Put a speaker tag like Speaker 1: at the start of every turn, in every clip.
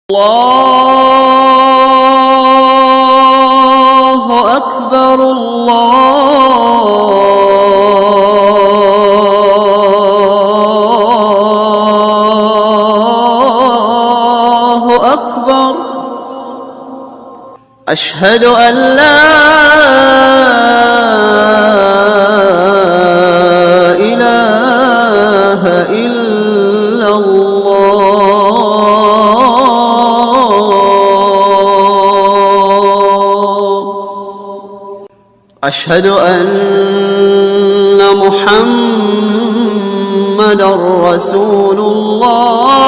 Speaker 1: الله أكبر الله أكبر أشهد أن لا إله إلا أشهد أن محمدًا رسول الله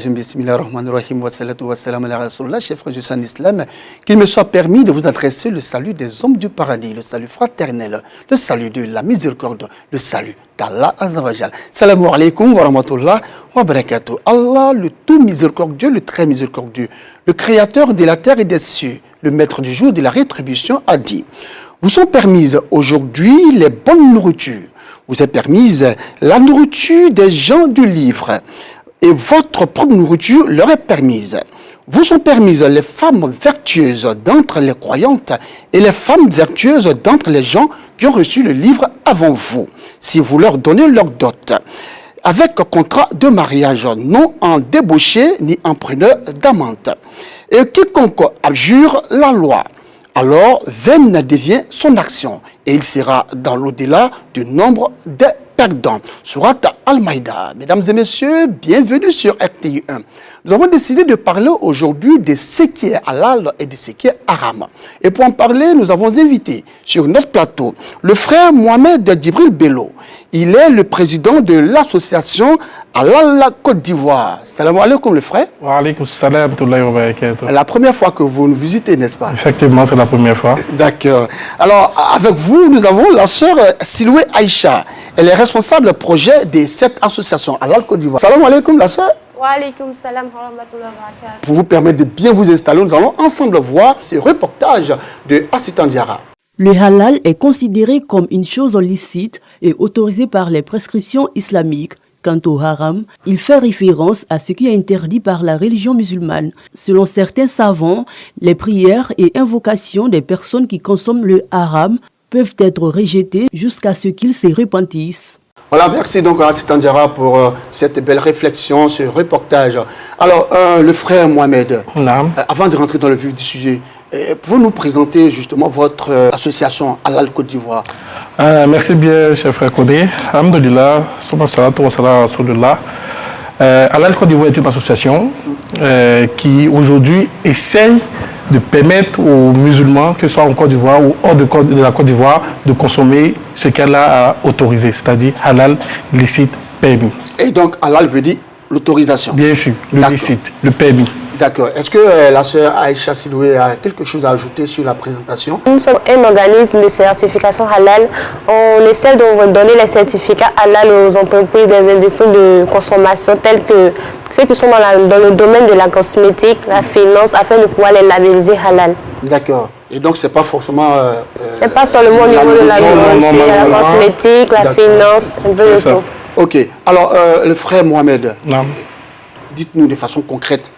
Speaker 2: Bismillahirrahmanirrahim wa salatu wa salam ala Rasulullah. Chers frères en islam, qu'il me soit permis de vous adresser le salut des hommes du paradis, le salut fraternel, le salut de la miséricorde, le salut d'Allah Azza wa Jal. Salam alaikum wa rahmatullah wa barakatuh. Allah, le tout miséricordieux, le très miséricordieux, le créateur de la terre et des cieux, le maître du jour de la rétribution, a dit: vous sont permises aujourd'hui les bonnes nourritures, vous est permise la nourriture des gens du livre, et votre propre nourriture leur est permise. Vous sont permises les femmes vertueuses d'entre les croyantes et les femmes vertueuses d'entre les gens qui ont reçu le livre avant vous, si vous leur donnez leur dot, avec contrat de mariage, non en débauché ni en preneur d'amante. Et quiconque abjure la loi, alors vaine devient son action, et il sera dans l'au-delà du nombre des perdants. Surat Al-Maïda. Mesdames et messieurs, bienvenue sur RTI 1. Nous avons décidé de parler aujourd'hui de ce qui est halal et de ce qui est haram. Et pour en parler, nous avons invité sur notre plateau le frère Mohamed Djibril Bello. Il est le président de l'association Halal Côte d'Ivoire. Salam alaikum le frère.
Speaker 3: Wa alaikum salam wa barakatuh.
Speaker 2: La première fois que vous nous visitez, n'est-ce pas?
Speaker 3: Effectivement, c'est la première fois.
Speaker 2: D'accord. Alors, avec vous, nous avons la sœur Siloué Aïcha. Elle est responsable projet de cette association Halal Côte d'Ivoire. Salam alaikum la sœur.
Speaker 4: Wa alaikum salam wa rahmatullahi wa barakatuh.
Speaker 2: Pour vous permettre de bien vous installer, nous allons ensemble voir ce reportage de Assitan Diarra.
Speaker 5: Le halal est considéré comme une chose licite et autorisée par les prescriptions islamiques. Quant au haram, il fait référence à ce qui est interdit par la religion musulmane. Selon certains savants, les prières et invocations des personnes qui consomment le haram peuvent être rejetées jusqu'à ce qu'ils se repentissent.
Speaker 2: Voilà, merci donc à Assitan Diarra pour cette belle réflexion, ce reportage. Alors, le frère Mohamed, avant de rentrer dans le vif du sujet, pouvez-vous nous présenter justement votre association Halal Côte d'Ivoire?
Speaker 3: Merci bien, cher frère Kodé. Alhamdulillah, salatu wa salam rasulullah. Halal Côte d'Ivoire est une association qui aujourd'hui essaye de permettre aux musulmans, que ce soit en Côte d'Ivoire ou hors de la Côte d'Ivoire, de consommer ce qu'elle a autorisé, c'est-à-dire halal, licite, permis.
Speaker 2: Et donc halal veut dire l'autorisation? Bien sûr,
Speaker 3: le licite, le permis.
Speaker 2: D'accord. Est-ce que la sœur Aïcha Siloué a quelque chose à ajouter sur la présentation?
Speaker 4: Nous sommes un organisme de certification halal. On essaie de donner les certificats halal aux entreprises des industries de consommation telles que ceux qui sont dans le domaine de la cosmétique, la finance, afin de pouvoir les labelliser halal.
Speaker 2: D'accord. Et donc, ce n'est pas forcément...
Speaker 4: c'est pas seulement au niveau de la cosmétique, la finance, un peu de tout.
Speaker 2: Ok. Alors, le frère Mohamed, dites-nous de façon concrète,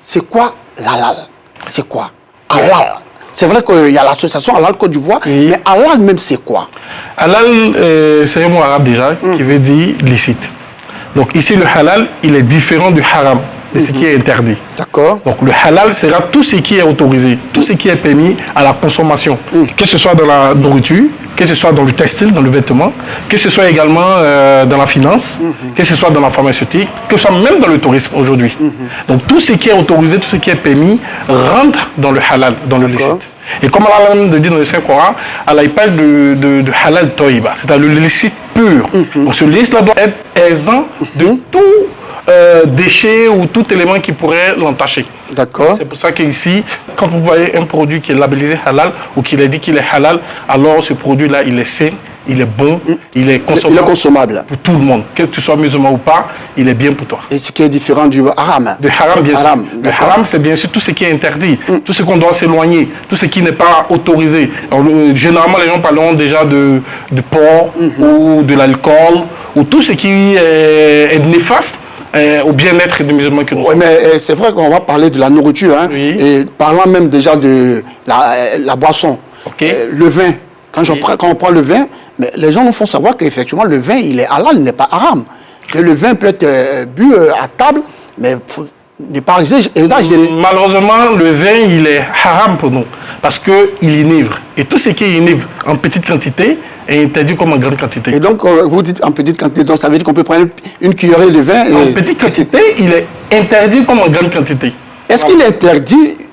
Speaker 2: c'est quoi l'halal? C'est quoi halal? C'est vrai qu'il y a l'association Halal Côte d'Ivoire, mais halal même c'est quoi?
Speaker 3: Halal, c'est un mot arabe déjà qui veut dire licite. Donc ici le halal, il est différent du haram, de ce qui est interdit.
Speaker 2: D'accord.
Speaker 3: Donc le halal sera tout ce qui est autorisé, tout ce qui est permis à la consommation, que ce soit dans la nourriture, que ce soit dans le textile, dans le vêtement, que ce soit également dans la finance, que ce soit dans la pharmaceutique, que ce soit même dans le tourisme aujourd'hui. Donc tout ce qui est autorisé, tout ce qui est permis rentre dans le halal, dans le licite. Et comme Allah même dit dans le Saint-Coran, Allah il parle de halal toïba, c'est-à-dire le licite pur. Donc ce licite-là doit être exempt de tout déchet ou tout élément qui pourrait l'entacher.
Speaker 2: D'accord.
Speaker 3: C'est pour ça qu'ici, quand vous voyez un produit qui est labellisé halal ou qu'il est dit qu'il est halal, alors ce produit-là, il est sain, il est bon, il est
Speaker 2: Il est consommable.
Speaker 3: pour tout le monde. Que tu sois musulman ou pas, il est bien pour toi.
Speaker 2: Et ce qui est différent du haram.
Speaker 3: Le haram, bien sûr. Le
Speaker 2: d'accord.
Speaker 3: haram, c'est bien sûr tout ce qui est interdit, tout ce qu'on doit s'éloigner, tout ce qui n'est pas autorisé. Alors, généralement, les gens parleront déjà du porc ou de l'alcool ou tout ce qui est néfaste au bien-être des musulmans que nous
Speaker 2: Oui,
Speaker 3: sommes.
Speaker 2: mais c'est vrai qu'on va parler de la nourriture, hein,
Speaker 3: Oui.
Speaker 2: et parlant même déjà de la boisson,
Speaker 3: Ok.
Speaker 2: le vin. Quand on prend le vin, mais les gens nous font savoir qu'effectivement le vin, il est halal, il n'est pas haram. Que le vin peut être bu à table, mais faut ne pas exagérer.
Speaker 3: Malheureusement, le vin, il est haram pour nous parce qu'il inivre. Et tout ce qui est inivre en petite quantité est interdit comme en grande quantité.
Speaker 2: Et donc, vous dites en petite quantité, donc ça veut dire qu'on peut prendre une cuillerée de vin.
Speaker 3: En petite quantité, il est interdit comme en grande quantité.
Speaker 2: Est-ce qu'il est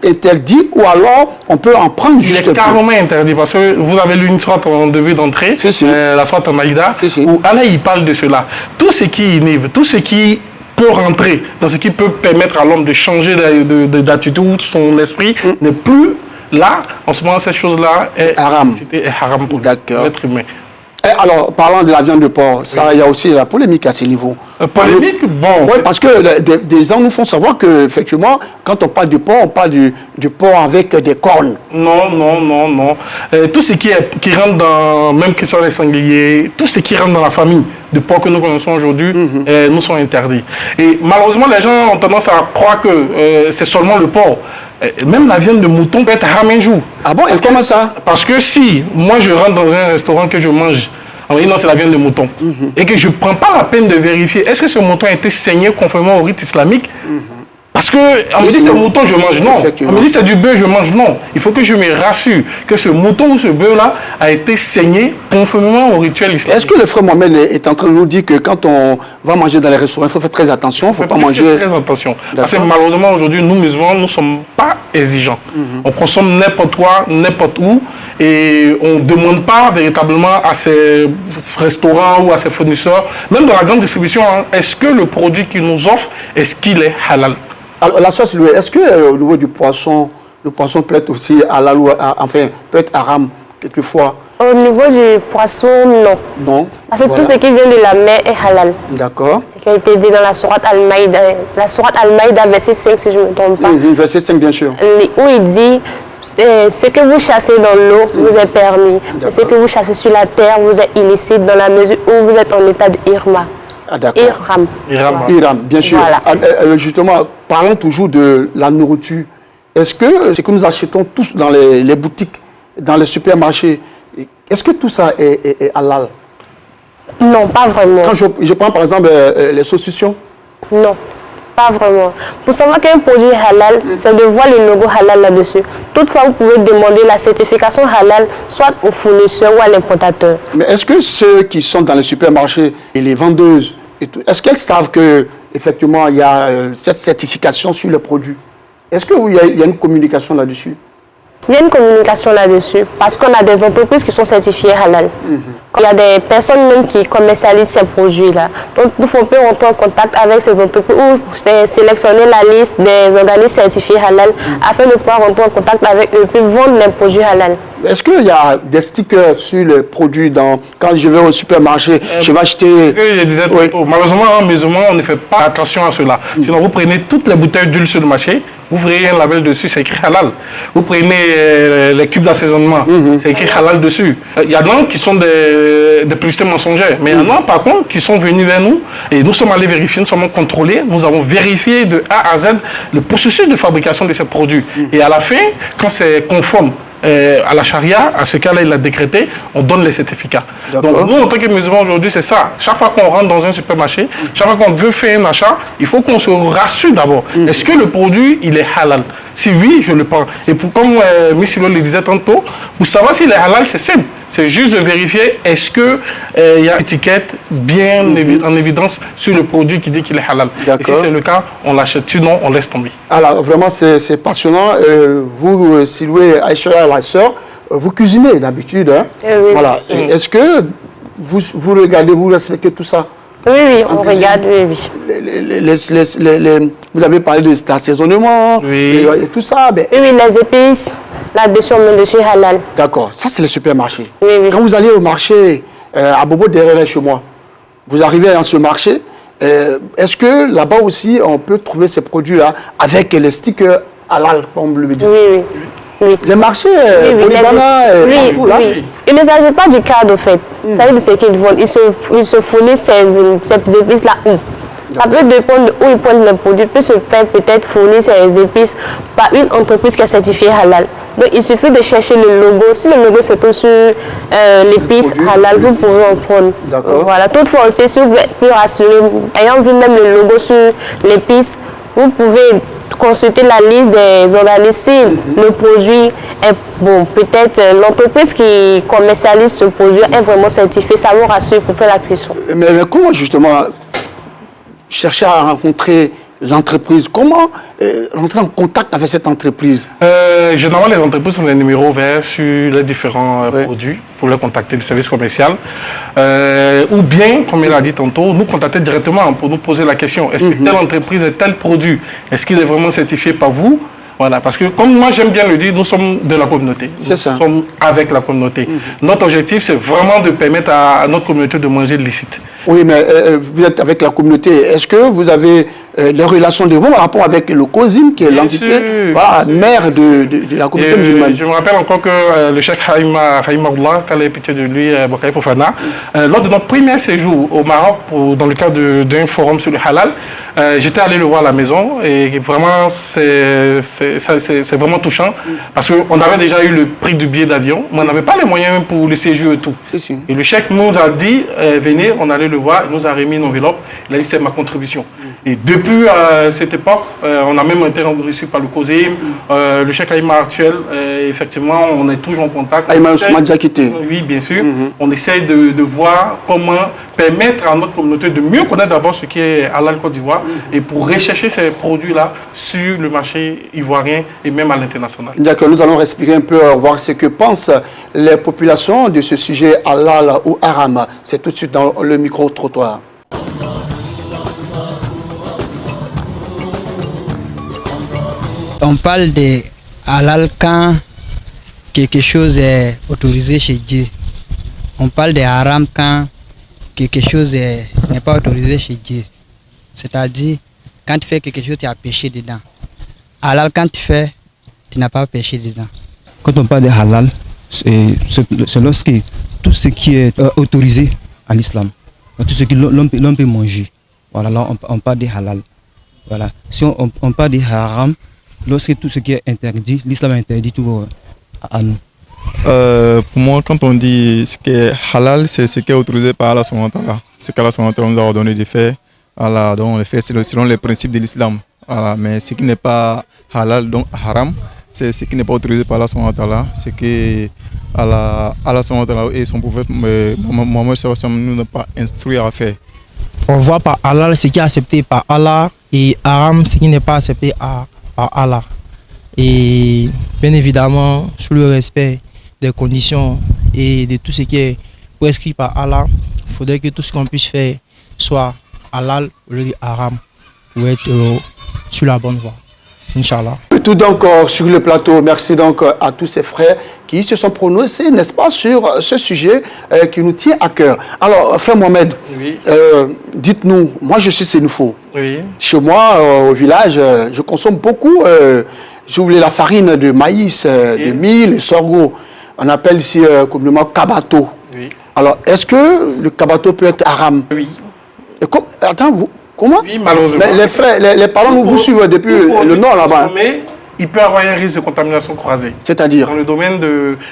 Speaker 2: interdit ou alors on peut en prendre
Speaker 3: Il
Speaker 2: juste
Speaker 3: est
Speaker 2: peu?
Speaker 3: carrément interdit parce que vous avez lu une sourate en début d'entrée,
Speaker 2: Si, si.
Speaker 3: la sourate en Maïda,
Speaker 2: Si, si.
Speaker 3: où Allah il parle de cela. Tout ce qui inhibe, tout ce qui peut rentrer dans ce qui peut permettre à l'homme de changer d'attitude, son esprit n'est plus là. En ce moment, cette chose-là est
Speaker 2: Haram.
Speaker 3: est haram pour
Speaker 2: D'accord.
Speaker 3: l'être humain.
Speaker 2: Et alors, parlant de la viande de porc, ça, il y a aussi la polémique à ce niveau.
Speaker 3: Polémique, bon.
Speaker 2: Oui, parce que des gens nous font savoir qu'effectivement, quand on parle du porc, on parle du porc avec des cornes.
Speaker 3: Non. Tout ce qui rentre dans, même que ce soit les sangliers, tout ce qui rentre dans la famille de porc que nous connaissons aujourd'hui, nous sont interdits. Et malheureusement, les gens ont tendance à croire que c'est seulement le porc. Même la viande de mouton peut être haram un jour.
Speaker 2: Ah bon? Est-ce comment ça?
Speaker 3: Parce que si moi je rentre dans un restaurant que je mange, on dit non, c'est la viande de mouton, et que je ne prends pas la peine de vérifier, est-ce que ce mouton a été saigné conformément au rite islamique? Parce qu'on me dit c'est le mouton, je mange, non. On me dit c'est du bœuf, je mange, non. Il faut que je me rassure que ce mouton ou ce bœuf-là a été saigné conformément au rituel islamique.
Speaker 2: Est-ce que le frère Mohamed est en train de nous dire que quand on va manger dans les restaurants, il faut faire très attention, il ne faut pas manger...
Speaker 3: Très attention. Parce que malheureusement, aujourd'hui, nous musulmans, nous ne sommes pas exigeants. On consomme n'importe quoi, n'importe où, et on ne demande pas véritablement à ces restaurants ou à ces fournisseurs, même dans la grande distribution, hein, est-ce que le produit qu'ils nous offrent, est-ce qu'il est halal?
Speaker 2: Alors, la sauce, est-ce que au niveau du poisson, le poisson peut être aussi halal ou enfin peut être haram quelquefois?
Speaker 4: Au niveau du poisson, non.
Speaker 2: Non.
Speaker 4: Parce que
Speaker 2: Voilà.
Speaker 4: tout ce qui vient de la mer est halal.
Speaker 2: D'accord.
Speaker 4: Ce qui a été dit dans la sourate Al-Maïda, verset 5, si je ne me trompe pas.
Speaker 2: Verset 5, bien sûr.
Speaker 4: Où il dit ce que vous chassez dans l'eau vous est permis. Mais ce que vous chassez sur la terre vous est illicite dans la mesure où vous êtes en état de irma.
Speaker 2: Ah, d'accord.
Speaker 4: Ihram.
Speaker 2: Iram, bien sûr.
Speaker 4: Voilà.
Speaker 2: Justement, parlons toujours de la nourriture. Est-ce que ce que nous achetons tous dans les boutiques, dans les supermarchés, est-ce que tout ça est halal?
Speaker 4: Non, pas vraiment.
Speaker 2: Quand je prends par exemple les saucissons,
Speaker 4: Non, pas vraiment. Pour savoir qu'un produit est halal, c'est de voir le logo halal là-dessus. Toutefois, vous pouvez demander la certification halal soit au fournisseur ou à l'importateur.
Speaker 2: mais est-ce que ceux qui sont dans les supermarchés et les vendeuses, est-ce qu'elles savent que effectivement il y a cette certification sur le produit? Est-ce qu'il y a une communication là-dessus?
Speaker 4: Il y a une communication là-dessus parce qu'on a des entreprises qui sont certifiées halal. Il y a des personnes même qui commercialisent ces produits-là. Donc, nous on peut rentrer en contact avec ces entreprises ou sélectionner la liste des organismes certifiés halal afin de pouvoir rentrer en contact avec eux puis vendre les produits halal.
Speaker 2: Est-ce qu'il y a des stickers sur les produits quand je vais au supermarché, je vais acheter...
Speaker 3: Je disais tantôt, malheureusement, en musulman, on ne fait pas attention à cela. Sinon, vous prenez toutes les bouteilles d'huile sur le marché, vous verrez un label dessus, c'est écrit halal. Vous prenez les cubes d'assaisonnement, c'est écrit halal dessus. Il y a des gens qui sont des publicités mensongères, mais il y en a par contre qui sont venus vers nous et nous sommes allés vérifier, nous sommes contrôlés, nous avons vérifié de A à Z le processus de fabrication de ces produits. Et à la fin, quand c'est conforme à la charia, à ce cas-là, il a décrété, on donne les certificats. Donc nous, en tant que musulmans aujourd'hui, c'est ça. Chaque fois qu'on rentre dans un supermarché, chaque fois qu'on veut faire un achat, il faut qu'on se rassure d'abord. Est-ce que le produit, il est halal? Si oui, je le prends. Et comme Miss Silo le disait tantôt, pour savoir s'il est halal, c'est simple. C'est juste de vérifier est-ce qu'il y a une étiquette bien en évidence sur le produit qui dit qu'il est halal. Et si c'est le cas, on l'achète. Sinon, on laisse tomber.
Speaker 2: Alors, vraiment, c'est passionnant. Vous, Siloué, Aïcha, la sœur, vous cuisinez d'habitude. Hein?
Speaker 4: Oui.
Speaker 2: Voilà. Est-ce que vous regardez, vous respectez tout ça?
Speaker 4: Oui, on regarde, oui.
Speaker 2: Vous avez parlé d'assaisonnement, et tout ça. Ben...
Speaker 4: Oui, les épices, là-dessus, on met dessus halal.
Speaker 2: D'accord, ça c'est le supermarché.
Speaker 4: Oui.
Speaker 2: Quand vous allez au marché, à Bobo derrière chez moi. Vous arrivez dans ce marché, est-ce que là-bas aussi on peut trouver ces produits-là avec les stickers halal, comme le dit?
Speaker 4: Oui.
Speaker 2: Les marchés, Bolivana, partout là.
Speaker 4: Oui. Ils ne s'agit pas du cadre, au fait. Ça veut dire ce qu'ils vendent. Ils se fournissent ces épices-là où? Ça peut dépendre où ils prennent les produits. Peut se faire peut-être fournir ces épices par une entreprise qui est certifiée halal. Donc il suffit de chercher le logo. Si le logo se trouve sur l'épice halal, vous pouvez en prendre.
Speaker 2: D'accord.
Speaker 4: Voilà. Toutefois aussi, si vous voulez être plus rassuré, ayant vu même le logo sur l'épice, vous pouvez consulter la liste des organismes. Si le produit est bon, peut-être l'entreprise qui commercialise ce produit est vraiment certifiée, ça vous rassure pour faire la cuisson.
Speaker 2: Mais comment justement chercher à rencontrer l'entreprise? Comment rentrer en contact avec cette entreprise?
Speaker 3: Généralement, les entreprises ont des numéros verts sur les différents produits pour leur contacter le service commercial. Ou bien, comme il a dit tantôt, nous contacter directement pour nous poser la question. Est-ce que telle entreprise et tel produit, est-ce qu'il est vraiment certifié par vous? Voilà, parce que comme moi j'aime bien le dire, nous sommes de la communauté. Nous sommes avec la communauté. Notre objectif, c'est vraiment de permettre à notre communauté de manger licite.
Speaker 2: Oui, mais vous êtes avec la communauté. Est-ce que vous avez des relations de bon rapport avec le COSIM, qui est l'entité mère de la communauté musulmane?
Speaker 3: Je me rappelle encore que le cheikh Haïm Allah, qu'Allah ait pitié de lui, Bokaï Fofana, lors de notre premier séjour au Maroc, dans le cadre d'un forum sur le halal, j'étais allé le voir à la maison et vraiment, c'est vraiment touchant parce qu'on avait déjà eu le prix du billet d'avion, mais on n'avait pas les moyens pour le séjour et tout. Et le cheikh nous a dit, venez, on allait le voir, il nous a remis une enveloppe, il a dit c'est ma contribution. Et depuis cette époque, on a même été reçu par le COSIM, le cheikh Aïma actuel, effectivement, on est toujours en contact.
Speaker 2: Aïma Ousmane Diakité.
Speaker 3: Oui, bien sûr. On essaie de voir comment permettre à notre communauté de mieux connaître d'abord ce qui est halal Côte d'Ivoire et pour rechercher ces produits-là sur le marché ivoirien et même à l'international.
Speaker 2: D'accord, nous allons respirer un peu, voir ce que pensent les populations de ce sujet halal ou haram. C'est tout de suite dans le micro-trottoir.
Speaker 6: On parle de halal quand quelque chose est autorisé chez Dieu. On parle de haram quand quelque chose n'est pas autorisé chez Dieu. C'est-à-dire, quand tu fais quelque chose, tu as péché dedans. Halal, quand tu fais, tu n'as pas péché dedans.
Speaker 7: Quand on parle de halal, c'est lorsque tout ce qui est autorisé à l'islam, tout ce que l'homme peut manger. Voilà, là on parle de halal. Voilà. Si on parle de haram, lorsque tout ce qui est interdit, l'islam interdit tout à nous.
Speaker 8: Pour moi, quand on dit ce qui est halal, c'est ce qui est autorisé par Allah SWT. Ce qu'Allah SWT nous a ordonné de faire, donc on le fait selon les principes de l'islam. Voilà. Mais ce qui n'est pas halal, donc haram, c'est ce qui n'est pas autorisé par Allah SWT. Ce que Allah SWT et son prophète Mohammed nous n'a pas instruit à faire.
Speaker 9: On voit par halal ce qui est accepté par Allah et haram ce qui n'est pas accepté par Allah. Et bien évidemment, sous le respect des conditions et de tout ce qui est prescrit par Allah, il faudrait que tout ce qu'on puisse faire soit halal au lieu de haram pour être sur la bonne voie. Inch'Allah.
Speaker 2: Tout donc sur le plateau, merci donc à tous ces frères qui se sont prononcés, n'est-ce pas, sur ce sujet qui nous tient à cœur. Alors, frère Mohamed, dites-nous, moi je suis sénoufo. Chez moi, au village, je consomme beaucoup, j'oublie la farine de maïs, de mil, de sorgho. On appelle ici communément kabato. Alors, est-ce que le kabato peut être haram? Attends, vous... Comment?
Speaker 3: Oui, malheureusement.
Speaker 2: Les frères, les parents nous vous suivent depuis le nord là-bas.
Speaker 3: Mais il peut avoir un risque de contamination croisée.
Speaker 2: C'est-à-dire? Dans
Speaker 3: le domaine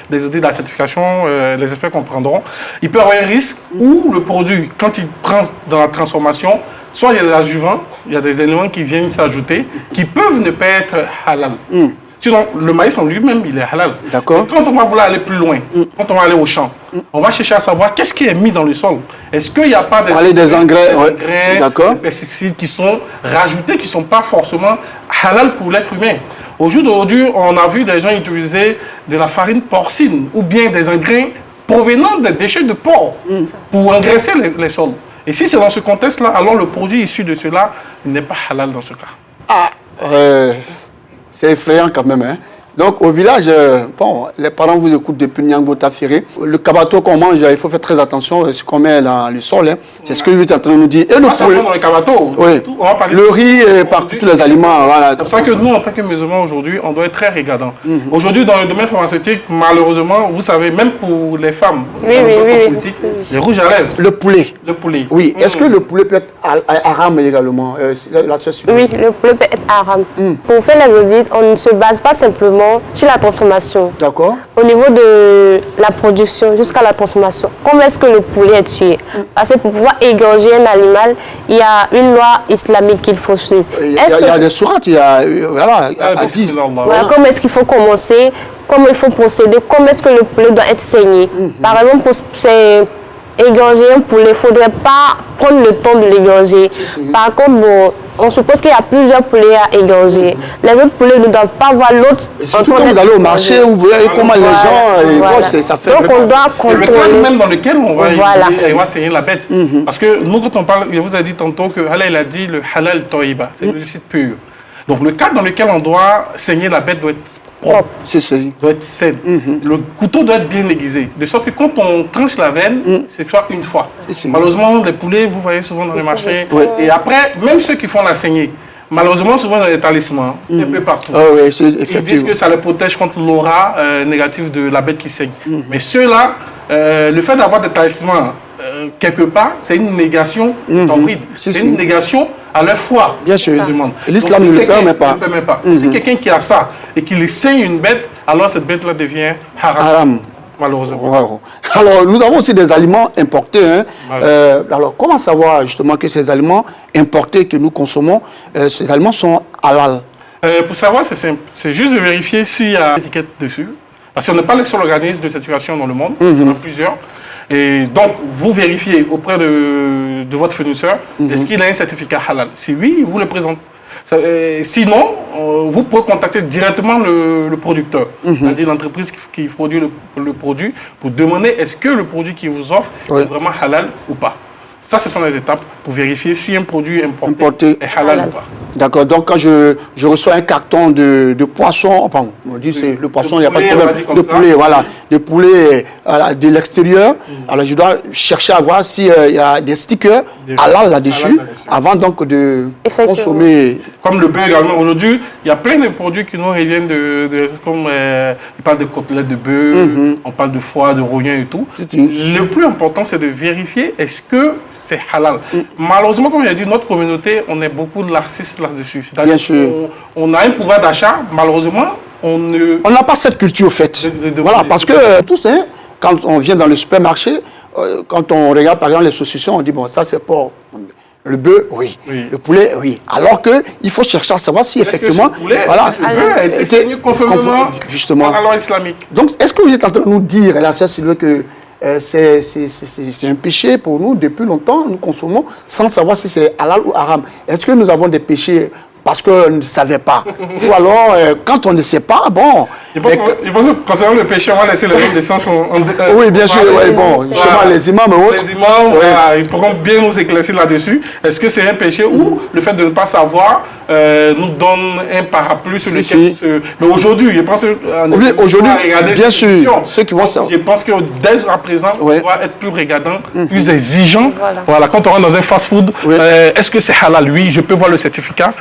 Speaker 3: des audits de la certification, les experts comprendront. Il peut avoir un risque où le produit, quand il prend dans la transformation, soit il y a des adjuvants, il y a des éléments qui viennent s'ajouter, qui peuvent ne pas être halal. Sinon, le maïs en lui-même, il est halal.
Speaker 2: D'accord.
Speaker 3: Quand on va vouloir aller plus loin, quand on va aller au champ, on va chercher à savoir qu'est-ce qui est mis dans le sol. Est-ce qu'il n'y a pas
Speaker 2: des engrais,
Speaker 3: des pesticides qui sont rajoutés, qui ne sont pas forcément halal pour l'être humain. Au jour d'aujourd'hui, on a vu des gens utiliser de la farine porcine ou bien des engrais provenant des déchets de porc pour engraisser les sols. Et si c'est dans ce contexte-là, alors le produit issu de cela n'est pas halal dans ce cas.
Speaker 2: C'est effrayant quand même. Hein? Donc au village, bon, les parents vous écoutent depuis Niango Taféré. Le kabato qu'on mange, il faut faire très attention à ce qu'on met dans le sol. Hein. C'est ce que vous êtes en train de nous dire. Et le poulet,
Speaker 3: dans le kabato.
Speaker 2: oui. Le riz et par tous les aliments. Voilà.
Speaker 3: C'est pour ça que nous, en tant que musulmans aujourd'hui, on doit être très regardants. Aujourd'hui, dans le domaine pharmaceutique, malheureusement, vous savez, même pour les femmes, les rouges à lèvres.
Speaker 2: Le poulet.
Speaker 3: Le poulet.
Speaker 2: Oui. Est-ce que le poulet peut être haram également
Speaker 4: Oui, le poulet peut être haram. Pour faire les audits, on ne se base pas simplement sur la transformation.
Speaker 2: D'accord.
Speaker 4: Au niveau de la production jusqu'à la transformation, comment est-ce que le poulet est tué? Parce que pour pouvoir égorger un animal, il y a une loi islamique qu'il faut suivre.
Speaker 2: Il y a des sourates, il y a voilà,
Speaker 4: voilà, comment est-ce qu'il faut commencer, comment il faut procéder, comment est-ce que le poulet doit être saigné. Par exemple, pour égorger un poulet, il ne faudrait pas prendre le temps de l'égorger. Par contre, bon, on suppose qu'il y a plusieurs poulets à égorger. Les autres poulets ne doivent pas voir l'autre.
Speaker 2: Surtout quand vous allez au marché, vous voyez comment les gens... Ça fait.
Speaker 4: Donc on doit contrôler.
Speaker 3: Le cadre même dans lequel on va saigner la bête. Parce que nous, quand on parle, il vous a dit tantôt que Allah, il a dit le halal toiba, c'est le licite pur. Donc le cadre dans lequel on doit saigner la bête doit être propre, doit être saine. Le couteau doit être bien aiguisé, de sorte que quand on tranche la veine, c'est soit une fois. Malheureusement, les poulets, vous voyez souvent dans les marchés, et après, même ceux qui font la saignée, malheureusement, souvent dans les talismans, un peu partout. Ils disent que ça les protège contre l'aura négative de la bête qui saigne. Mais ceux-là, le fait d'avoir des talismans quelque part, c'est une négation c'est une négation à leur foi.
Speaker 2: Bien sûr. L'islam ne le permet pas.
Speaker 3: Si quelqu'un qui a ça et qui saigne une bête, alors cette bête-là devient haram. Malheureusement.
Speaker 2: Wow. Alors, nous avons aussi des aliments importés. Hein. Alors, comment savoir justement que ces aliments importés que nous consommons, ces aliments sont halal?
Speaker 3: Pour savoir, c'est simple. C'est juste de vérifier s'il y a l'étiquette dessus. Parce qu'on n'est pas le seul organisme de certification dans le monde. Il y en a plusieurs. Et donc, vous vérifiez auprès de votre fournisseur, est-ce qu'il a un certificat halal? Si oui, il vous le présente. Sinon, vous pouvez contacter directement le producteur, c'est-à-dire l'entreprise qui produit le produit, pour demander est-ce que le produit qu'il vous offre est vraiment halal ou pas. Ça, ce sont les étapes pour vérifier si un produit importé est halal ou pas.
Speaker 2: D'accord, donc quand je reçois un carton de poisson, enfin, on dit c'est le poisson, il n'y a pas de problème, de poulet, voilà, de poulet de l'extérieur, alors je dois chercher à voir s'il y a des stickers halal là-dessus, avant donc de consommer.
Speaker 3: Comme le bœuf également, aujourd'hui, il y a plein de produits qui nous reviennent comme on parle de côtelettes de bœuf, on parle de foie, de rognon et tout. Le plus important, c'est de vérifier est-ce que c'est halal. Malheureusement, comme j'ai dit, notre communauté, on est beaucoup laxiste là-dessus.
Speaker 2: Bien sûr.
Speaker 3: On a un pouvoir d'achat, malheureusement, on
Speaker 2: n'a pas cette culture, au fait. Voilà, parce que tous, hein, quand on vient dans le supermarché, quand on regarde par exemple les saucissons, on dit, bon, ça c'est pour le bœuf, oui. Le poulet, oui. Alors qu'il faut chercher à savoir si effectivement...
Speaker 3: Que ce poulet, voilà, est saigné conformément
Speaker 2: justement
Speaker 3: à la loi islamique.
Speaker 2: Donc, est-ce que vous êtes en train de nous dire, là, Sylvain, que c'est un péché pour nous, depuis longtemps, nous consommons sans savoir si c'est halal ou haram. Est-ce que nous avons des péchés parce qu'on ne savait pas? Ou alors, quand on ne sait pas, bon...
Speaker 3: Je pense que concernant le péché, on va laisser les hommes de sens
Speaker 2: oui, bien sûr, bon, justement, les imams et autres.
Speaker 3: Les imams, ils pourront bien nous éclaircir là-dessus. Est-ce que c'est un péché ou le fait de ne pas savoir nous donne un parapluie sur lequel... Mais aujourd'hui, je pense que...
Speaker 2: Oui, aujourd'hui, bien sûr, ceux qui vont savoir.
Speaker 3: Je pense que dès à présent, on doit être plus regardant, plus exigeant. Voilà, quand on rentre dans un fast-food, est-ce que c'est halal? Oui, je peux voir le certificat.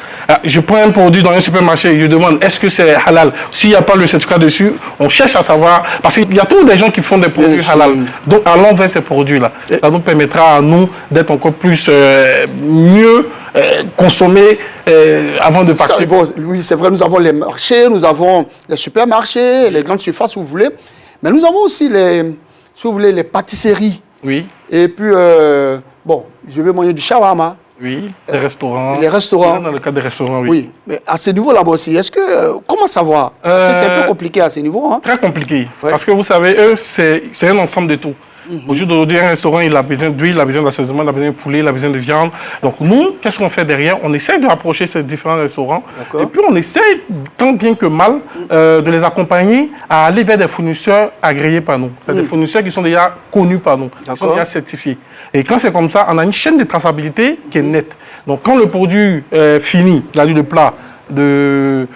Speaker 3: Je prends un produit dans un supermarché, je demande est-ce que c'est halal? S'il n'y a pas le certificat dessus, on cherche à savoir, parce qu'il y a tous des gens qui font des produits halal. Donc allons vers ces produits-là. Ça nous permettra à nous d'être encore plus mieux consommer avant de partir.
Speaker 2: Oui, c'est vrai, nous avons les marchés, nous avons les supermarchés, les grandes surfaces, si vous voulez. Mais nous avons aussi si vous voulez, les pâtisseries.
Speaker 3: Oui.
Speaker 2: Et puis, bon, je vais manger du shawarma.
Speaker 3: Oui, les restaurants.
Speaker 2: Les restaurants.
Speaker 3: Dans le cas des restaurants, oui.
Speaker 2: Oui, mais à ce niveau là-bas aussi, est-ce que, comment savoir? C'est un peu compliqué à ce niveau. Hein?
Speaker 3: Très compliqué. Parce que vous savez, eux, c'est un ensemble de tout. Aujourd'hui, un restaurant, il a besoin d'huile, il a besoin d'assaisonnement, il a besoin de poulet, il a besoin de viande. Donc nous, qu'est-ce qu'on fait derrière? On essaye de rapprocher ces différents restaurants. Et puis on essaye, tant bien que mal, de les accompagner à aller vers des fournisseurs agréés par nous. Des fournisseurs qui sont déjà connus par nous, qui sont déjà certifiés. Et quand c'est comme ça, on a une chaîne de traçabilité qui est nette. Donc quand le produit fini, le plat, de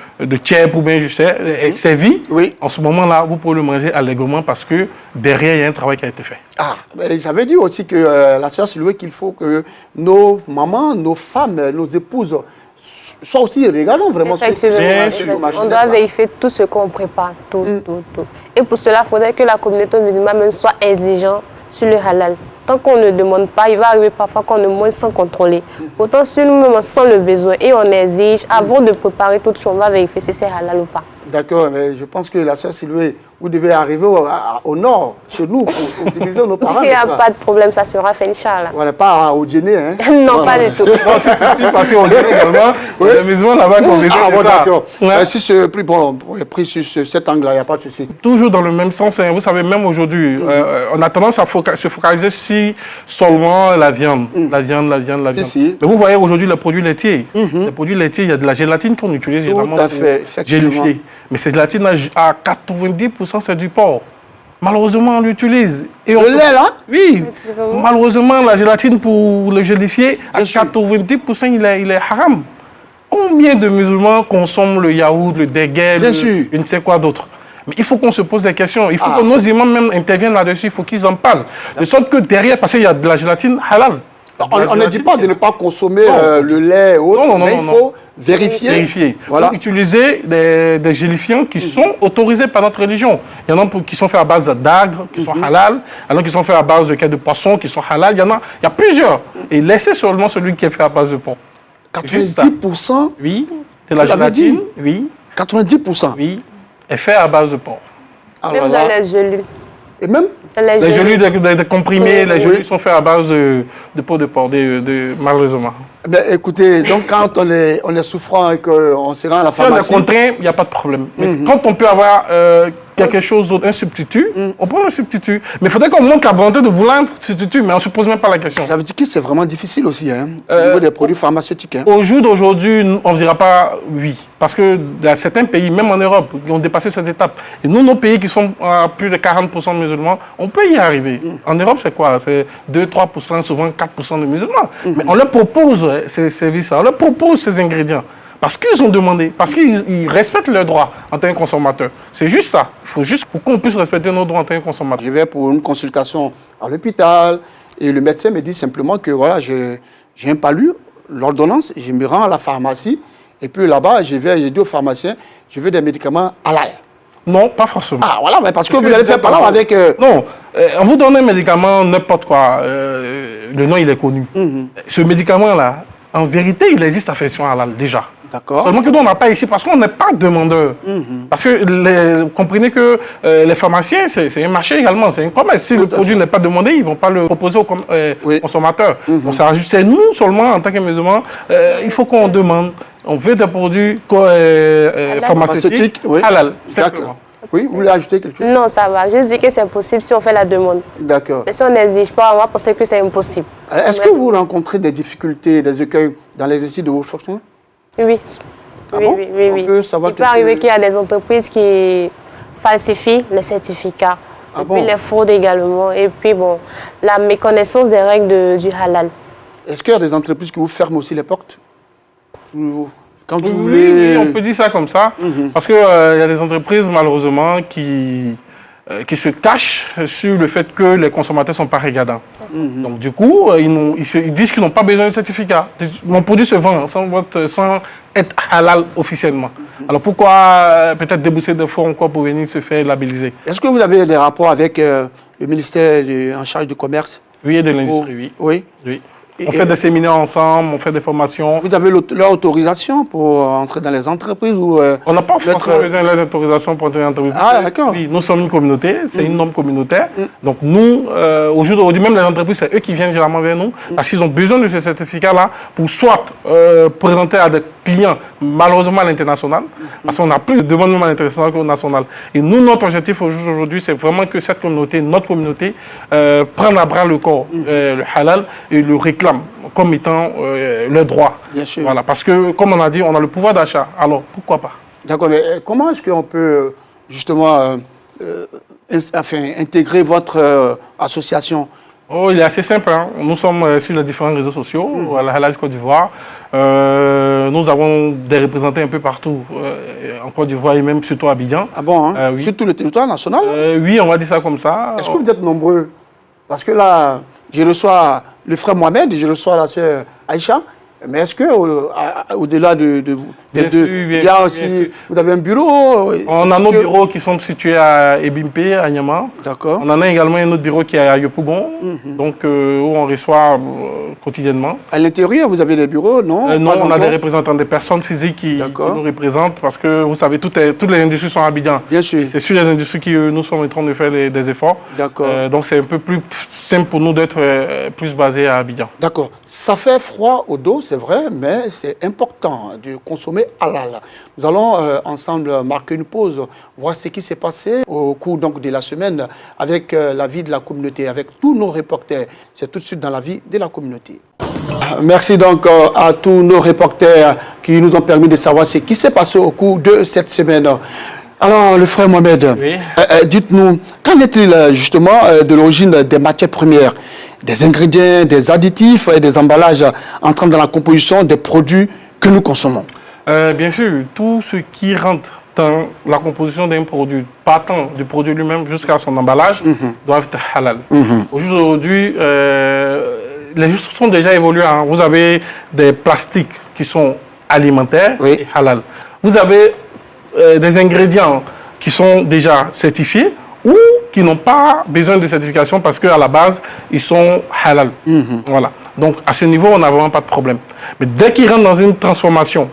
Speaker 3: tchèp ou bien je sais, est servi,
Speaker 2: Oui.
Speaker 3: en ce moment-là, vous pouvez le manger allègrement parce que derrière, il y a un travail qui a été fait.
Speaker 2: Ah, mais j'avais dit aussi que la sœur Siloué, qu'il faut que nos mamans, nos femmes, nos épouses soient aussi regardant vraiment
Speaker 4: Effectivement, on doit vérifier tout ce qu'on prépare, tout. Et pour cela, il faudrait que la communauté musulmane même soit exigeante sur le halal. Tant qu'on ne demande pas, il va arriver parfois qu'on ne mange sans contrôler. Pourtant, si nous-mêmes on sent le besoin et on exige, avant de préparer toute chose, on va vérifier si c'est halal ou pas.
Speaker 2: D'accord, mais je pense que la sœur Siloué, vous devez arriver au nord, chez nous, pour sensibiliser nos parents.
Speaker 4: Il n'y a pas de problème, ça sera fait, Inch'Allah.
Speaker 2: Voilà, pas au dîner, hein.
Speaker 4: Non, pas du tout.
Speaker 3: Non, si, parce qu'on dirait également, les musulmans là-bas qu'on fait
Speaker 2: bon,
Speaker 3: ça.
Speaker 2: d'accord.
Speaker 3: Ouais.
Speaker 2: Si c'est pris, bon, pris sur cet angle-là, il n'y a pas de souci.
Speaker 3: Toujours dans le même sens, hein. Vous savez, même aujourd'hui, on a tendance à se focaliser sur seulement la viande. La viande.
Speaker 2: Si.
Speaker 3: Mais vous voyez aujourd'hui les produits laitiers. Les produits laitiers, il y a de la gélatine qu'on utilise généralement
Speaker 2: à fait,
Speaker 3: pour
Speaker 2: effectivement.
Speaker 3: gélifier. Mais cette gélatine, à 90%, c'est du porc. Malheureusement, on l'utilise.
Speaker 2: Le lait, là?
Speaker 3: Oui. Malheureusement, la gélatine pour le gélifier, à
Speaker 2: Bien sûr.
Speaker 3: 90%, il est haram. Combien de musulmans consomment le yaourt, le déguet,
Speaker 2: Bien sûr.
Speaker 3: je ne sais quoi d'autre? Mais il faut qu'on se pose des questions. Il faut que nos imams même interviennent là-dessus. Il faut qu'ils en parlent. De sorte que derrière, parce qu'il y a de la gélatine halal.
Speaker 2: On ne dit pas de ne pas consommer le lait ou autre, mais il faut vérifier.
Speaker 3: Voilà. Donc, utiliser des gélifiants qui sont autorisés par notre religion. Il y en a qui sont faits à base d'agres, qui sont halal. Il y en a qui sont faits à base de poissons, qui sont halal. Il y a plusieurs. Et laissez seulement celui qui est fait à base de porc.
Speaker 2: 90%?
Speaker 3: Oui. De la gélatine? Oui.
Speaker 2: 90%?
Speaker 3: Oui. Est fait à base de porc.
Speaker 4: Même dans les gelus.
Speaker 2: Et même
Speaker 3: les gelus de comprimés, les gelus
Speaker 2: oui.
Speaker 3: sont faits à base de peau de porc, malheureusement.
Speaker 2: Ben, écoutez, donc quand on est souffrant et qu'on se rend à la pharmacie...
Speaker 3: Si on est contraint, il n'y a pas de problème. Mais quand on peut avoir quelque chose d'autre, un substitut, on prend le substitut. Mais il faudrait qu'on montre la volonté de vouloir un substitut, mais on ne se pose même pas la question.
Speaker 2: Ça veut dire que c'est vraiment difficile aussi, hein, au niveau des produits pharmaceutiques. Hein.
Speaker 3: Au jour d'aujourd'hui, on ne dira pas oui. Parce que dans certains pays, même en Europe, qui ont dépassé cette étape. Et nous, nos pays qui sont à plus de 40% de musulmans, on peut y arriver. En Europe, c'est quoi? C'est 2-3%, souvent 4% de musulmans. Mais on leur propose ces services-là, on leur propose ces ingrédients. Parce qu'ils ont demandé, parce qu'ils respectent leurs droits en tant que consommateurs. C'est juste ça. Il faut juste pour qu'on puisse respecter nos droits en tant que consommateurs.
Speaker 2: Je vais pour une consultation à l'hôpital et le médecin me dit simplement que voilà, j'ai un palu, l'ordonnance, je me rends à la pharmacie et puis là-bas, j'ai dit au pharmacien, je veux des médicaments halal.
Speaker 3: Non, pas forcément.
Speaker 2: Ah voilà, mais parce que vous allez faire par là avec...
Speaker 3: Non, on vous donne un médicament, n'importe quoi, le nom il est connu. Ce médicament-là, en vérité, il existe à version halal déjà.
Speaker 2: D'accord.
Speaker 3: Seulement que nous, on n'a pas ici parce qu'on n'est pas demandeur. Parce que vous comprenez que les pharmaciens, c'est un marché également, c'est un commerce. Si le produit n'est pas demandé, ils ne vont pas le proposer aux consommateurs. Donc c'est nous seulement, en tant que musulmans, il faut qu'on demande. On veut des produits pharmaceutiques halal.
Speaker 2: D'accord. Oui, vous voulez ajouter quelque chose?
Speaker 4: Non, ça va. Je dis que c'est possible si on fait la demande.
Speaker 2: D'accord.
Speaker 4: Mais si on n'exige pas, on va penser que c'est impossible.
Speaker 2: Est-ce que vous rencontrez des difficultés, des écueils dans l'exercice de vos fonctions?
Speaker 4: Oui.
Speaker 2: Ah bon?
Speaker 4: Oui.
Speaker 2: On peut savoir
Speaker 4: Il peut arriver qu'il y a des entreprises qui falsifient les certificats.
Speaker 2: Ah
Speaker 4: et
Speaker 2: bon?
Speaker 4: puis les fraudes également. Et puis bon, la méconnaissance des règles du halal.
Speaker 2: Est-ce qu'il y a des entreprises qui vous ferment aussi les portes? Quand vous
Speaker 3: Oui, on peut dire ça comme ça. Parce qu'il y a des entreprises, malheureusement, qui se cachent sur le fait que les consommateurs ne sont pas regardants. Donc, du coup, ils disent qu'ils n'ont pas besoin de certificat. Mon produit se vend sans être halal officiellement. Alors, pourquoi peut-être débourser des fonds encore pour venir se faire labelliser?
Speaker 2: Est-ce que vous avez des rapports avec le ministère en charge du commerce?
Speaker 3: Oui, et de l'industrie,
Speaker 2: oui.
Speaker 3: On fait des séminaires ensemble, on fait des formations.
Speaker 2: Vous avez leur autorisation pour entrer dans les entreprises ou
Speaker 3: on n'a pas forcément besoin de l'autorisation pour entrer dans les entreprises.
Speaker 2: Ah, d'accord.
Speaker 3: Oui, nous sommes une communauté, c'est une norme communautaire. Donc nous, au jour d'aujourd'hui, même les entreprises, c'est eux qui viennent généralement vers nous parce qu'ils ont besoin de ces certificats-là pour soit présenter à des clients, malheureusement à l'international, parce qu'on a plus de demandes même à l'international qu'au national. Et nous, notre objectif au jour d'aujourd'hui, c'est vraiment que cette communauté, notre communauté, prenne à bras le corps le halal et le réclame comme étant le droit.
Speaker 2: Bien sûr.
Speaker 3: Voilà, parce que, comme on a dit, on a le pouvoir d'achat. Alors, pourquoi pas?
Speaker 2: D'accord, mais comment est-ce qu'on peut justement intégrer votre association
Speaker 3: Oh, il est assez simple. Hein. Nous sommes sur les différents réseaux sociaux, à la Halal Côte d'Ivoire. Nous avons des représentants un peu partout, en Côte d'Ivoire et même surtout à Abidjan.
Speaker 2: Ah bon, hein?
Speaker 3: Oui.
Speaker 2: Sur tout le territoire national?
Speaker 3: Oui, on va dire ça comme ça.
Speaker 2: Est-ce que vous êtes nombreux? Parce que là, je reçois le frère Mohamed et je reçois la sœur Aïcha. Mais est-ce que au-delà de vous,
Speaker 3: Bien sûr,
Speaker 2: il y a aussi, vous avez un bureau?
Speaker 3: On a nos bureaux qui sont situés à Ebimpe, à Niama.
Speaker 2: D'accord.
Speaker 3: On en a également un autre bureau qui est à Yopougon, donc où on reçoit quotidiennement.
Speaker 2: À l'intérieur, vous avez des bureaux, non?
Speaker 3: Non, on a des représentants, des personnes physiques qui nous représentent parce que vous savez, toutes les industries sont à Abidjan.
Speaker 2: Bien sûr.
Speaker 3: C'est sur les industries que nous sommes en train de faire des efforts.
Speaker 2: D'accord.
Speaker 3: Donc c'est un peu plus simple pour nous d'être plus basés à Abidjan.
Speaker 2: D'accord. Ça fait froid au dos, c'est vrai, mais c'est important de consommer halal. Nous allons ensemble marquer une pause, voir ce qui s'est passé au cours donc, de la semaine avec la vie de la communauté, avec tous nos reporters. C'est tout de suite dans la vie de la communauté. Merci donc à tous nos reporters qui nous ont permis de savoir ce qui s'est passé au cours de cette semaine. Alors, le frère Mohamed,
Speaker 3: oui.
Speaker 2: Dites-nous, qu'en est-il justement de l'origine des matières premières, des ingrédients, des additifs et des emballages entrant dans la composition des produits que nous consommons? Bien
Speaker 3: sûr, tout ce qui rentre dans la composition d'un produit, partant du produit lui-même jusqu'à son emballage, doivent être halal. Aujourd'hui, les choses sont déjà évoluées. Hein. Vous avez des plastiques qui sont alimentaires et halal. Vous avez des ingrédients qui sont déjà certifiés ou qui n'ont pas besoin de certification parce qu'à la base, ils sont halal. Voilà. Donc, à ce niveau, on n'a vraiment pas de problème. Mais dès qu'ils rentrent dans une transformation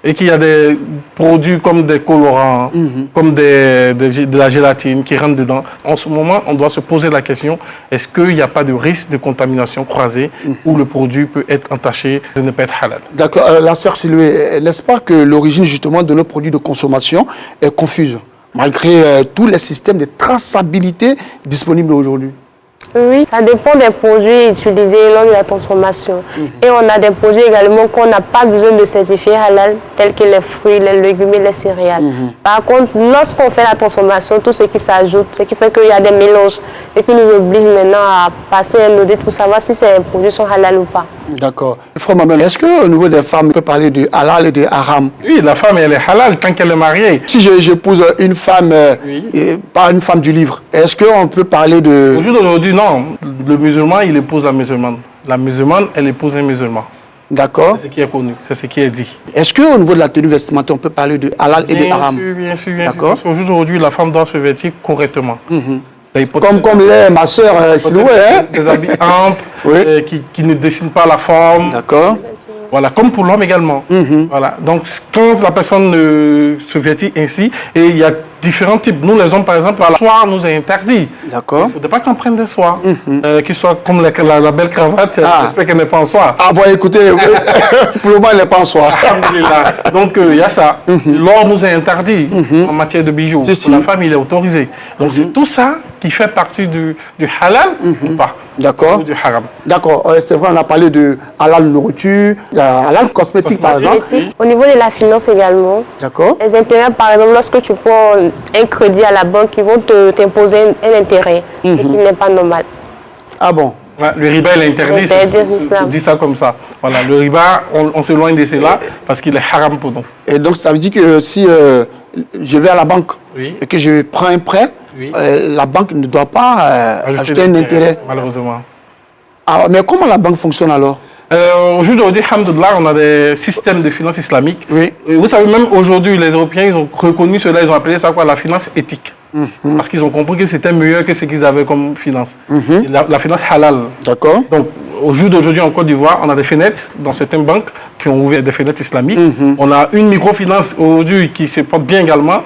Speaker 3: et qu'il y a des produits comme des colorants, comme de la gélatine qui rentrent dedans, en ce moment, on doit se poser la question, est-ce qu'il n'y a pas de risque de contamination croisée où le produit peut être entaché de ne pas être halal?
Speaker 2: D'accord. La sœur Sylvie, n'est-ce pas que l'origine justement de nos produits de consommation est confuse, malgré tous les systèmes de traçabilité disponibles aujourd'hui?
Speaker 4: Oui, ça dépend des produits utilisés lors de la transformation. Et on a des produits également qu'on n'a pas besoin de certifier halal, tels que les fruits, les légumes et les céréales. Par contre, lorsqu'on fait la transformation, tout ce qui s'ajoute, ce qui fait qu'il y a des mélanges et qui nous oblige maintenant à passer un audit pour savoir si ces produits sont halal ou pas.
Speaker 2: D'accord. Frère Maman, est-ce qu'au niveau des femmes, on peut parler de halal et de haram?
Speaker 3: Oui, la femme, elle est halal tant qu'elle est mariée.
Speaker 2: Si j'épouse une femme, pas une femme du livre, est-ce qu'on peut parler de...
Speaker 3: Au jour d'aujourd'hui, non. Le musulman, il épouse la musulmane. La musulmane, elle épouse un musulman.
Speaker 2: D'accord.
Speaker 3: C'est ce qui est connu, c'est ce qui est dit.
Speaker 2: Est-ce qu'au niveau de la tenue vestimentaire, on peut parler de halal et de haram?
Speaker 3: Bien sûr. Parce qu'au jour d'aujourd'hui, la femme doit se vêtir correctement.
Speaker 2: Comme l'est ma soeur Siloué, hein?
Speaker 3: Des habits amples, qui ne dessinent pas la forme.
Speaker 2: D'accord.
Speaker 3: Voilà, comme pour l'homme également. Voilà. Donc, quand la personne se vêtit ainsi, et il y a différents types. Nous, les hommes, par exemple, la soie nous est interdit.
Speaker 2: D'accord.
Speaker 3: Il ne faudrait pas qu'on prenne des soies, qui soient comme la belle cravate. J'espère qu'elle n'est pas en soie.
Speaker 2: Ah bon, écoutez, pour le moment, elle n'est pas en soie.
Speaker 3: Donc, il y a ça. L'or nous est interdit en matière de bijoux. Pour la femme, il est autorisé. Donc, c'est tout ça qui fait partie du halal ou pas.
Speaker 2: D'accord.
Speaker 3: Ou du haram.
Speaker 2: D'accord. C'est vrai, on a parlé de halal nourriture, halal cosmétique, par exemple.
Speaker 4: Au niveau de la finance également.
Speaker 2: D'accord.
Speaker 4: Les intérêts, par exemple, lorsque tu prends un crédit à la banque, ils vont t'imposer un intérêt, ce qui n'est pas normal.
Speaker 2: Ah bon?
Speaker 3: Le riba, il est interdit, on dit ça comme ça. Voilà, le riba, on s'éloigne de cela parce qu'il est haram pour nous.
Speaker 2: Et donc, ça veut dire que si je vais à la banque et que je prends un prêt, la banque ne doit pas ajouter un intérêt.
Speaker 3: Malheureusement.
Speaker 2: Ah, mais comment la banque fonctionne alors?
Speaker 3: Aujourd'hui, alhamdoulilah, on a des systèmes de finance islamique. Et vous savez, même aujourd'hui, les Européens, ils ont reconnu cela, ils ont appelé ça quoi? La finance éthique. Parce qu'ils ont compris que c'était mieux que ce qu'ils avaient comme finance. La finance halal.
Speaker 2: D'accord.
Speaker 3: Donc, au jour d'aujourd'hui, en Côte d'Ivoire, on a des fenêtres dans certaines banques qui ont ouvert des fenêtres islamiques. On a une microfinance aujourd'hui qui se porte bien également,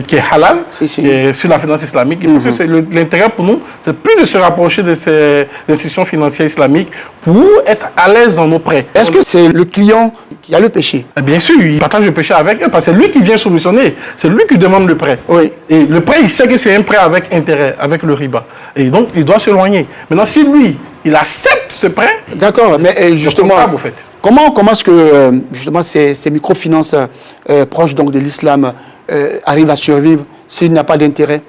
Speaker 3: qui est halal, qui est sur la finance islamique. Et parce que l'intérêt pour nous, c'est plus de se rapprocher de ces institutions financières islamiques pour être à l'aise dans nos prêts.
Speaker 2: Est-ce que c'est le client qui a le péché?
Speaker 3: Bien sûr, il partage le péché avec eux parce que c'est lui qui vient soumissionner. C'est lui qui demande le prêt.
Speaker 2: Oui.
Speaker 3: Et le prêt, il sait que c'est un prêt avec intérêt, avec le riba. Et donc, il doit s'éloigner. Maintenant, si lui, il accepte ce prêt...
Speaker 2: D'accord, mais justement, comment est-ce que justement, ces microfinances proches donc, de l'islam arrivent à survivre s'il n'y a pas d'intérêt?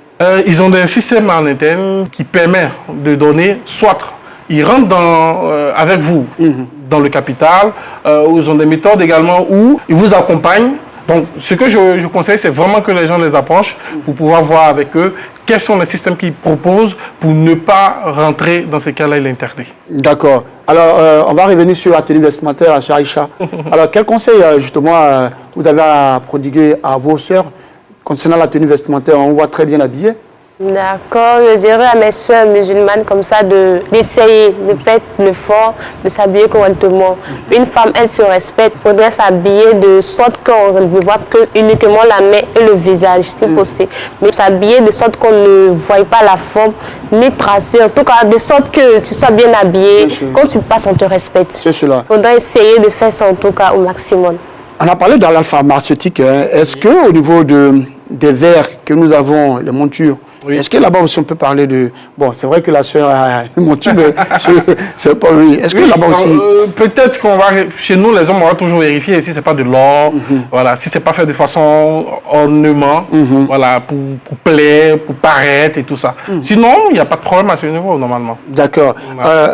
Speaker 3: Ils ont des systèmes en interne qui permettent de donner soit ils rentrent avec vous dans le capital, ils ont des méthodes également où ils vous accompagnent. Donc, ce que je conseille, c'est vraiment que les gens les approchent pour pouvoir voir avec eux quels sont les systèmes qu'ils proposent pour ne pas rentrer dans ces cas-là, il est interdit.
Speaker 2: D'accord. Alors, on va revenir sur la tenue vestimentaire, à Aïcha. Alors, quel conseil, justement, vous avez à prodiguer à vos sœurs concernant la tenue vestimentaire? On voit très bien habillée.
Speaker 4: D'accord, je dirais à mes soeurs musulmanes comme ça d'essayer, de faire l'effort, de s'habiller correctement. Une femme, elle se respecte, il faudrait s'habiller de sorte qu'on ne voit que uniquement la main et le visage, si possible. Mais s'habiller de sorte qu'on ne voit pas la forme, ni tracer, en tout cas de sorte que tu sois bien habillé. Quand tu passes, on te respecte.
Speaker 2: C'est cela.
Speaker 4: Il faudrait essayer de faire ça en tout cas au maximum.
Speaker 2: On a parlé de la pharmaceutique. Hein. Est-ce qu'au niveau des verres que nous avons, les montures, est-ce que là-bas aussi on peut parler de... Bon, c'est vrai que la sœur a une monture, mais c'est pas lui. Est-ce que là-bas aussi...
Speaker 3: Peut-être qu'on va... Chez nous, les hommes, on va toujours vérifier si c'est pas de l'or, voilà, si c'est pas fait de façon ornement, voilà, pour plaire, pour paraître et tout ça. Sinon, il n'y a pas de problème à ce niveau, normalement. D'accord.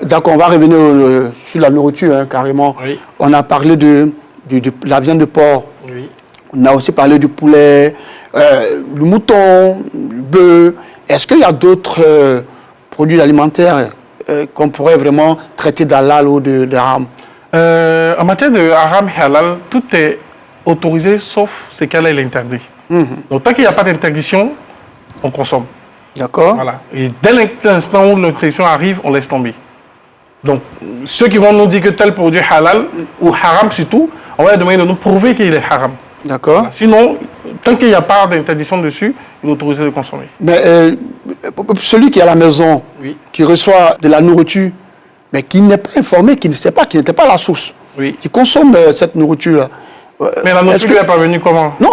Speaker 2: D'accord, on va revenir sur la nourriture, hein, carrément.
Speaker 3: Oui.
Speaker 2: On a parlé de la viande de porc.
Speaker 3: Oui.
Speaker 2: On a aussi parlé du poulet, du mouton, du bœuf. Est-ce qu'il y a d'autres produits alimentaires qu'on pourrait vraiment traiter d'halal ou de haram?
Speaker 3: En matière de haram et halal, tout est autorisé sauf ce qu'elle est interdit. Donc tant qu'il n'y a pas d'interdiction, on consomme.
Speaker 2: D'accord.
Speaker 3: Voilà. Et dès l'instant où l'interdiction arrive, on laisse tomber. Donc, ceux qui vont nous dire que tel produit est halal ou haram surtout, on va leur demander de nous prouver qu'il est haram.
Speaker 2: D'accord.
Speaker 3: Voilà. Sinon, tant qu'il n'y a pas d'interdiction dessus, il est autorisé de consommer.
Speaker 2: Mais celui qui est à la maison, qui reçoit de la nourriture, mais qui n'est pas informé, qui ne sait pas, qui n'était pas à la source, qui consomme cette nourriture-là.
Speaker 3: Mais la nourriture n'est pas venue comment?
Speaker 2: Non,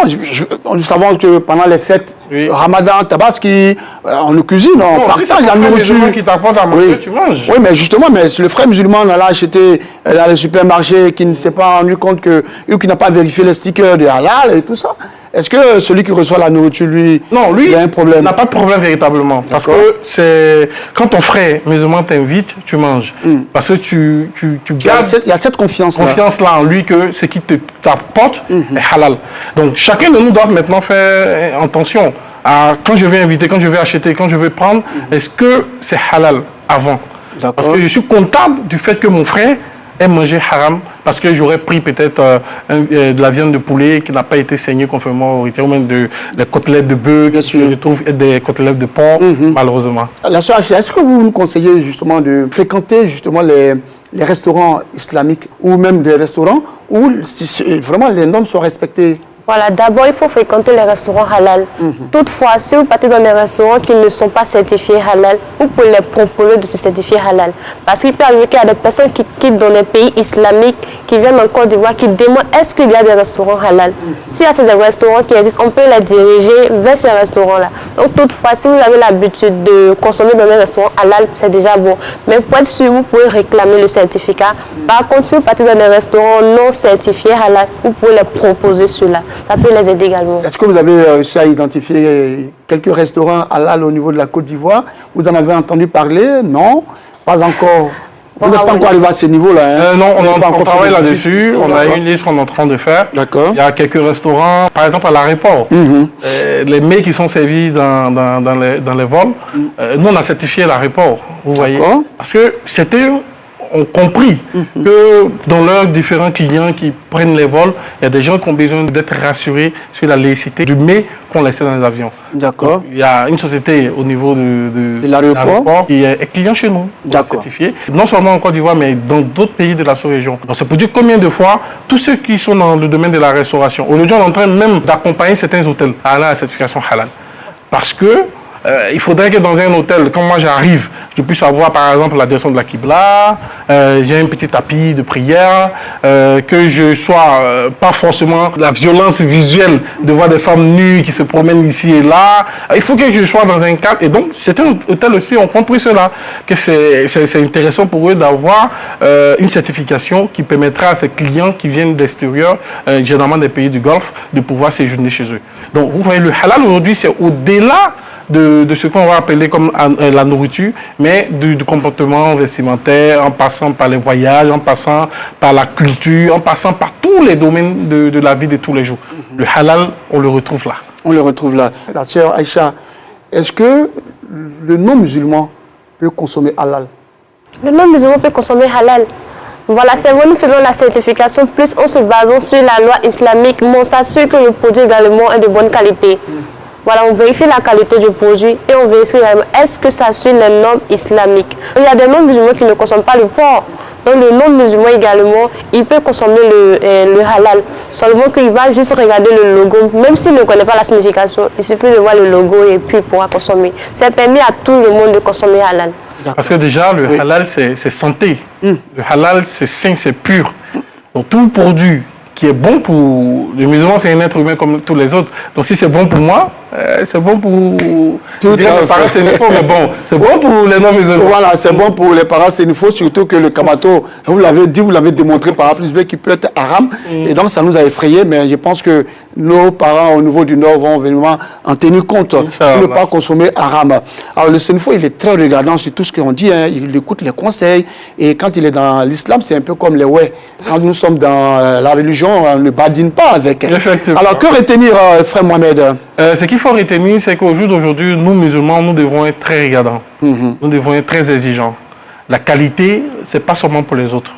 Speaker 2: nous savons que pendant les fêtes, Ramadan, Tabaski, on nous cuisine, on partage la nourriture.
Speaker 3: Qui t'apporte à manger, tu manges.
Speaker 2: Oui, mais justement, si le frère musulman l'a acheté dans les supermarchés, qui ne s'est pas rendu compte que, ou qui n'a pas vérifié les stickers de halal et tout ça, est-ce que celui qui reçoit la nourriture, lui, il a un problème?
Speaker 3: Il n'a pas de problème véritablement. Parce que c'est quand ton frère musulman t'invite, tu manges. Parce que tu gardes.
Speaker 2: Il y a cette confiance-là.
Speaker 3: Confiance-là en lui que ce qui t'apporte est halal. Donc chacun de nous doit maintenant faire attention à quand je vais inviter, quand je vais acheter, quand je vais prendre, est-ce que c'est halal avant? Parce que je suis comptable du fait que mon frère ait mangé haram parce que j'aurais pris peut-être de la viande de poulet qui n'a pas été saignée conformément au rituel, ou même des côtelettes de bœuf qui se retrouvent être des côtelettes de porc, malheureusement.
Speaker 2: La sœur Aïcha, est-ce que vous nous conseillez justement de fréquenter justement les restaurants islamiques ou même des restaurants où vraiment les normes sont respectées?
Speaker 4: Voilà, d'abord, il faut fréquenter les restaurants halal. Toutefois, si vous partez dans des restaurants qui ne sont pas certifiés halal, vous pouvez les proposer de se certifier halal. Parce qu'il peut arriver qu'il y a des personnes qui quittent dans les pays islamiques, qui viennent en Côte d'Ivoire, qui demandent est-ce qu'il y a des restaurants halal. S'il y a ces restaurants qui existent, on peut les diriger vers ces restaurants-là. Donc, toutefois, si vous avez l'habitude de consommer dans des restaurants halal, c'est déjà bon. Mais pour être sûr, vous pouvez réclamer le certificat. Par contre, si vous partez dans des restaurants non certifiés halal, vous pouvez les proposer ceux-là. Ça peut les aider également.
Speaker 2: Est-ce que vous avez réussi à identifier quelques restaurants halal au niveau de la Côte d'Ivoire? Vous en avez entendu parler? Non? Pas encore. Vous n'êtes pas encore arrivé à ce niveau-là, hein?
Speaker 3: Non, on travaille là-dessus. On a une liste qu'on est en train de faire.
Speaker 2: D'accord.
Speaker 3: Il y a quelques restaurants, par exemple à l'aéroport. Les mets qui sont servis dans les vols, nous on a certifié l'aéroport. Vous voyez? Parce que c'était... ont compris que dans leurs différents clients qui prennent les vols, il y a des gens qui ont besoin d'être rassurés sur la laïcité du mets qu'on laissait dans les avions.
Speaker 2: D'accord.
Speaker 3: Il y a une société au niveau de
Speaker 2: l'aéroport
Speaker 3: qui est client chez nous, certifié. Non seulement en Côte d'Ivoire, mais dans d'autres pays de la sous-région. Donc c'est pour dire combien de fois, tous ceux qui sont dans le domaine de la restauration, aujourd'hui on est en train même d'accompagner certains hôtels à la certification halal. Parce que il faudrait que dans un hôtel, quand moi j'arrive, je puisse avoir par exemple la direction de la Qibla, j'ai un petit tapis de prière, que je sois pas forcément la violence visuelle de voir des femmes nues qui se promènent ici et là. Il faut que je sois dans un cadre. Et donc, certains hôtels aussi ont compris cela, que c'est intéressant pour eux d'avoir une certification qui permettra à ces clients qui viennent d'extérieur, généralement des pays du Golfe, de pouvoir séjourner chez eux. Donc, vous voyez, le halal aujourd'hui, c'est au-delà de ce qu'on va appeler comme la nourriture, mais du comportement vestimentaire, en passant par les voyages, en passant par la culture, en passant par tous les domaines de la vie de tous les jours. Le halal, on le retrouve là.
Speaker 2: On le retrouve là. La sœur Aïcha, est-ce que le non-musulman peut consommer halal?
Speaker 4: Le non-musulman peut consommer halal. Voilà, c'est vrai, nous faisons la certification plus en se basant sur la loi islamique, mais on s'assure que le produit également est de bonne qualité. Voilà, on vérifie la qualité du produit et on vérifie également est-ce que ça suit les normes islamiques. Il y a des non-musulmans qui ne consomment pas le porc. Donc le non-musulman également, il peut consommer le halal. Seulement qu'il va juste regarder le logo. Même s'il ne connaît pas la signification, il suffit de voir le logo et puis il pourra consommer. C'est permis à tout le monde de consommer halal.
Speaker 3: Parce que déjà, le halal, c'est santé. Le halal, c'est sain, c'est pur. Donc tout produit qui est bon pour... Le musulman, c'est un être humain comme tous les autres. Donc si c'est bon pour moi, c'est bon pour...
Speaker 2: Tout
Speaker 3: les parents sénéfaux, mais bon, c'est bon pour les non-musulmans.
Speaker 2: Voilà, c'est bon pour les parents sénéfaux, surtout que le kamato, vous l'avez dit, vous l'avez démontré par A plus B, qui peut être haram. Et donc ça nous a effrayés, mais je pense que nos parents au niveau du Nord vont vraiment en tenir compte pour ne pas consommer haram. Alors le sénéfaux, il est très regardant sur tout ce qu'on dit, hein. Il écoute les conseils. Et quand il est dans l'islam, c'est un peu comme les ouais. Quand nous sommes dans la religion, on ne badine pas avec. Alors que retenir, frère Mohamed?
Speaker 3: Ce qu'il faut retenir, c'est qu'au jour d'aujourd'hui, nous musulmans, nous devons être très regardants. Nous devons être très exigeants. La qualité, ce n'est pas seulement pour les autres.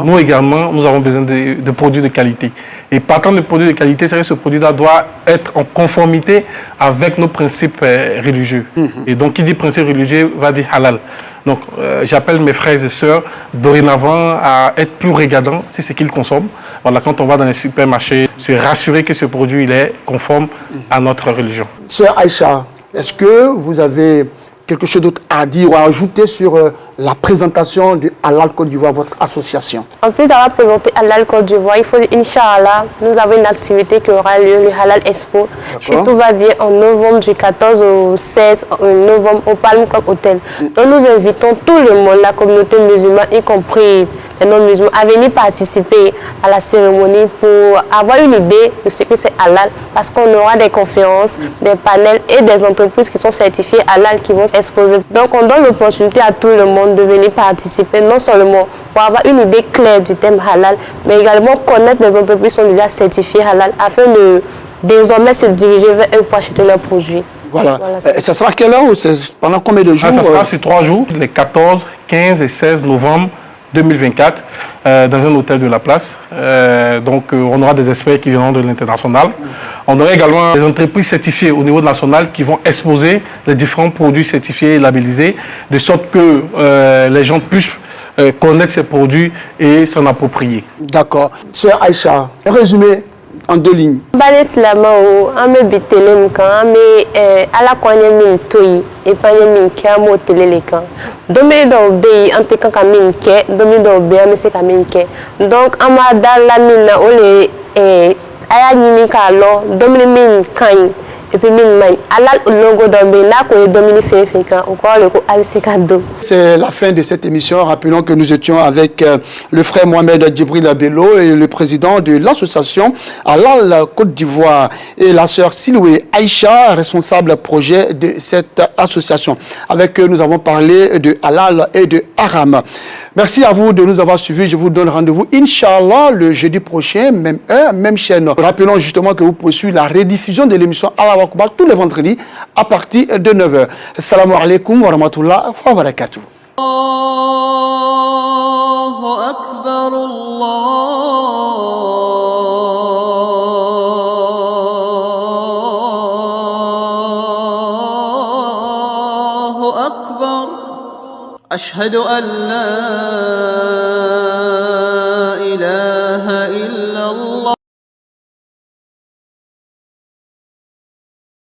Speaker 3: Nous également, nous avons besoin de produits de qualité. Et partant de produits de qualité, c'est vrai que ce produit-là doit être en conformité avec nos principes religieux. Et donc, qui dit principe religieux va dire halal. Donc, j'appelle mes frères et sœurs dorénavant à être plus regardants sur ce qu'ils consomment. Voilà, quand on va dans les supermarchés, se rassurer que ce produit il est conforme à notre religion.
Speaker 2: Sœur Aïcha, est-ce que vous avez quelque chose d'autre à dire ou à ajouter sur la présentation du Halal Côte d'Ivoire, votre association?
Speaker 4: En plus d'avoir présenté Halal Côte d'Ivoire, il faut, Inch'Allah, nous avons une activité qui aura lieu, le Halal Expo. Si tout va bien, en novembre, du 14 au 16 novembre, au Palm Club Hotel. Donc nous invitons tout le monde, la communauté musulmane, y compris les non-musulmans, à venir participer à la cérémonie pour avoir une idée de ce que c'est Halal. Parce qu'on aura des conférences, des panels et des entreprises qui sont certifiées Halal qui vont exposer. Donc on donne l'opportunité à tout le monde de venir participer, non seulement pour avoir une idée claire du thème halal, mais également connaître les entreprises qui sont déjà certifiées halal afin de désormais se diriger vers eux pour acheter leurs produits.
Speaker 2: Voilà. Ça sera quelle heure ou pendant combien de jours?
Speaker 3: Ça sera sur 3 jours, les 14, 15 et 16 novembre 2024, dans un hôtel de la place. Donc, on aura des experts qui viendront de l'international. On aura également des entreprises certifiées au niveau national qui vont exposer les différents produits certifiés et labellisés, de sorte que les gens puissent connaître ces produits et s'en approprier.
Speaker 2: D'accord. Sœur Aïcha, résumé en 2 lignes.
Speaker 4: Bale silama o ame bitelem kan ame ala kwanye min toyi e panye min ke amo telele kan domi do be ante kan ka min ke domi do be ame se ka min ke donc ama dala min na ole aya nyini ka lo domi min kan et puis min man ala logo do be na ko domi fe kan o ko le ko abise ka do.
Speaker 2: C'est la fin de cette émission. Rappelons que nous étions avec le frère Mohamed Djibril Bello et le président de l'association Halal Côte d'Ivoire et la sœur Siloué Aïcha, responsable projet de cette association. Avec eux, nous avons parlé de halal et de haram. Merci à vous de nous avoir suivis. Je vous donne rendez-vous, Inch'Allah, le jeudi prochain, même heure, même chaîne. Rappelons justement que vous pouvez suivre la rediffusion de l'émission Allah Akbar tous les vendredis à partir de 9h. Assalamu alaikum wa rahmatullah wa barakatuh.
Speaker 1: Allahu Akbar, Allahu Akbar. Ashhadu an la ilaha